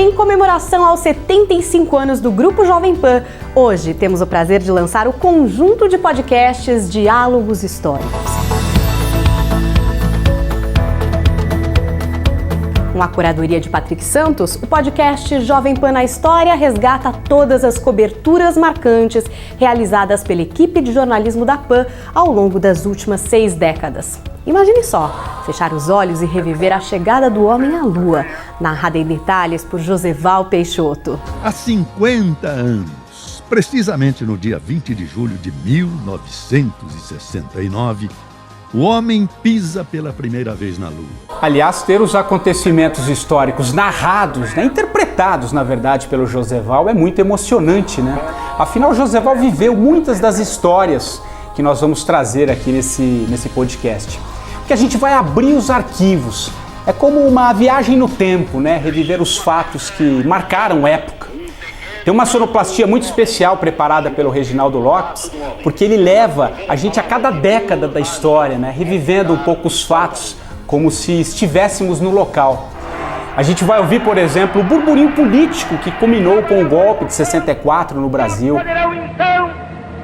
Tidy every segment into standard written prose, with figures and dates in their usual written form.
Em comemoração aos 75 anos do Grupo Jovem Pan, hoje temos o prazer de lançar o conjunto de podcasts Diálogos Históricos. Com a curadoria de Patrick Santos, o podcast Jovem Pan na História resgata todas as coberturas marcantes realizadas pela equipe de jornalismo da PAN ao longo das últimas 6 décadas. Imagine só, fechar os olhos e reviver a chegada do homem à Lua, narrada em detalhes por Joseval Peixoto. Há 50 anos, precisamente no dia 20 de julho de 1969, o homem pisa pela primeira vez na Lua. Aliás, ter os acontecimentos históricos narrados, interpretados, na verdade, pelo Joseval é muito emocionante, né? Afinal, Joseval viveu muitas das histórias que nós vamos trazer aqui nesse podcast. Porque a gente vai abrir os arquivos. É como uma viagem no tempo, né? Reviver os fatos que marcaram época. Tem uma sonoplastia muito especial preparada pelo Reginaldo Lopes, porque ele leva a gente a cada década da história, né? Revivendo um pouco os fatos, como se estivéssemos no local. A gente vai ouvir, por exemplo, o burburinho político que culminou com o golpe de 64 no Brasil. Poderão então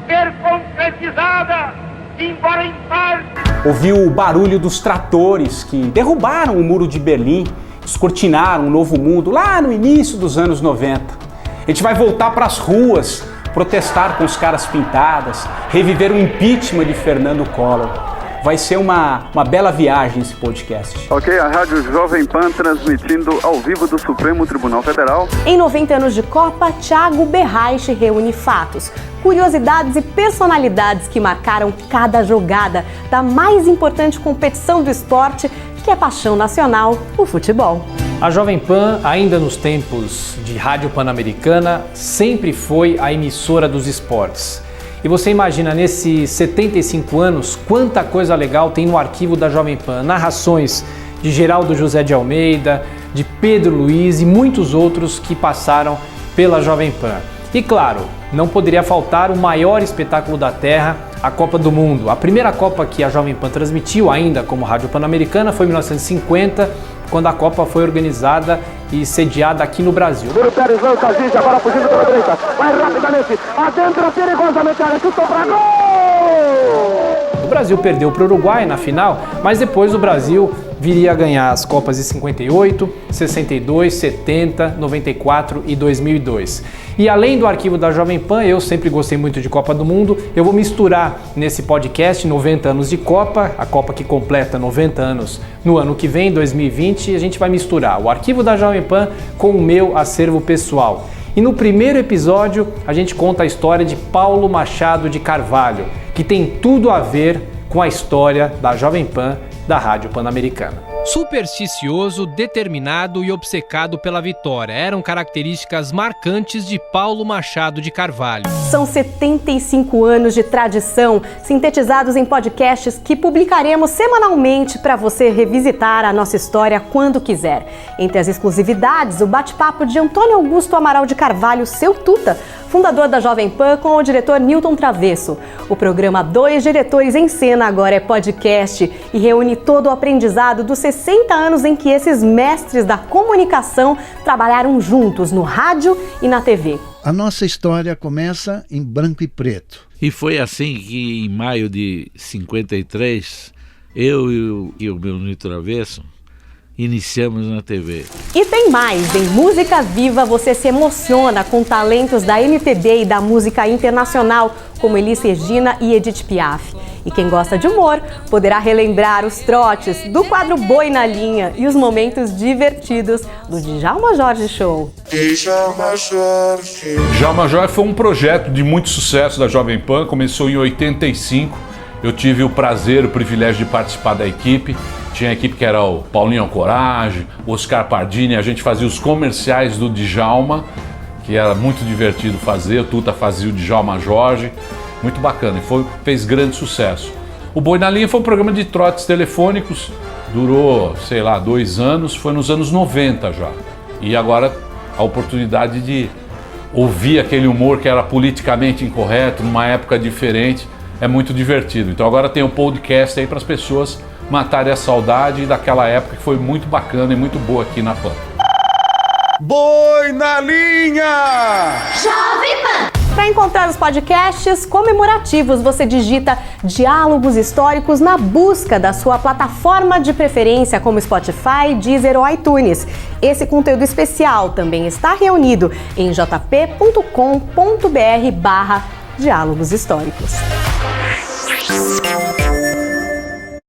ser concretizada, embora em parte. Ouvir o barulho dos tratores que derrubaram o Muro de Berlim, descortinaram um novo mundo lá no início dos anos 90. A gente vai voltar para as ruas, protestar com os caras pintadas, reviver o impeachment de Fernando Collor. Vai ser uma bela viagem esse podcast. Ok, a Rádio Jovem Pan transmitindo ao vivo do Supremo Tribunal Federal. Em 90 anos de Copa, Thiago Berraich reúne fatos, curiosidades e personalidades que marcaram cada jogada da mais importante competição do esporte, que é paixão nacional, o futebol. A Jovem Pan, ainda nos tempos de Rádio Pan-Americana, sempre foi a emissora dos esportes. E você imagina, nesses 75 anos, quanta coisa legal tem no arquivo da Jovem Pan. Narrações de Geraldo José de Almeida, de Pedro Luiz e muitos outros que passaram pela Jovem Pan. E claro, não poderia faltar o maior espetáculo da Terra, a Copa do Mundo. A primeira Copa que a Jovem Pan transmitiu ainda como Rádio Pan-Americana foi em 1950, quando a Copa foi organizada e sediada aqui no Brasil. Bruno Pérez lança a gente, agora fugindo pela direita. Vai rapidamente, adentra perigosamente a área, chutou para gol! O Brasil perdeu para o Uruguai na final, mas depois o Brasil viria a ganhar as Copas de 58, 62, 70, 94 e 2002. E além do arquivo da Jovem Pan, eu sempre gostei muito de Copa do Mundo, eu vou misturar nesse podcast 90 anos de Copa, a Copa que completa 90 anos no ano que vem, 2020, e a gente vai misturar o arquivo da Jovem Pan com o meu acervo pessoal. E no primeiro episódio a gente conta a história de Paulo Machado de Carvalho, que tem tudo a ver com a história da Jovem Pan da Rádio Pan-Americana. Supersticioso, determinado e obcecado pela vitória eram características marcantes de Paulo Machado de Carvalho. São 75 anos de tradição, sintetizados em podcasts que publicaremos semanalmente para você revisitar a nossa história quando quiser. Entre as exclusividades, o bate-papo de Antônio Augusto Amaral de Carvalho, seu tuta, fundador da Jovem Pan, com o diretor Newton Travesso. O programa Dois Diretores em Cena agora é podcast e reúne todo o aprendizado dos 60 anos em que esses mestres da comunicação trabalharam juntos no rádio e na TV. A nossa história começa em branco e preto. E foi assim que em maio de 53, eu e o meu Newton Travesso iniciamos na TV. E tem mais, em Música Viva você se emociona com talentos da MPB e da música internacional, como Elis Regina e Edith Piaf. E quem gosta de humor poderá relembrar os trotes do quadro Boi na Linha e os momentos divertidos do Djalma Jorge Show. Djalma Jorge foi um projeto de muito sucesso da Jovem Pan, começou em 85. Eu tive o prazer, o privilégio de participar da equipe. Tinha a equipe que era o Paulinho Alcorage, o Oscar Pardini, a gente fazia os comerciais do Djalma, que era muito divertido fazer, o Tuta fazia o Djalma Jorge, muito bacana, e fez grande sucesso. O Boi na Linha foi um programa de trotes telefônicos, durou, 2 anos, foi nos anos 90 já. E agora a oportunidade de ouvir aquele humor que era politicamente incorreto, numa época diferente, é muito divertido. Então agora tem um podcast aí para as pessoas matarem a saudade daquela época que foi muito bacana e muito boa aqui na PAN. Boi na linha! Jovem Pan! Para encontrar os podcasts comemorativos, você digita Diálogos Históricos na busca da sua plataforma de preferência, como Spotify, Deezer ou iTunes. Esse conteúdo especial também está reunido em jp.com.br/diálogos históricos.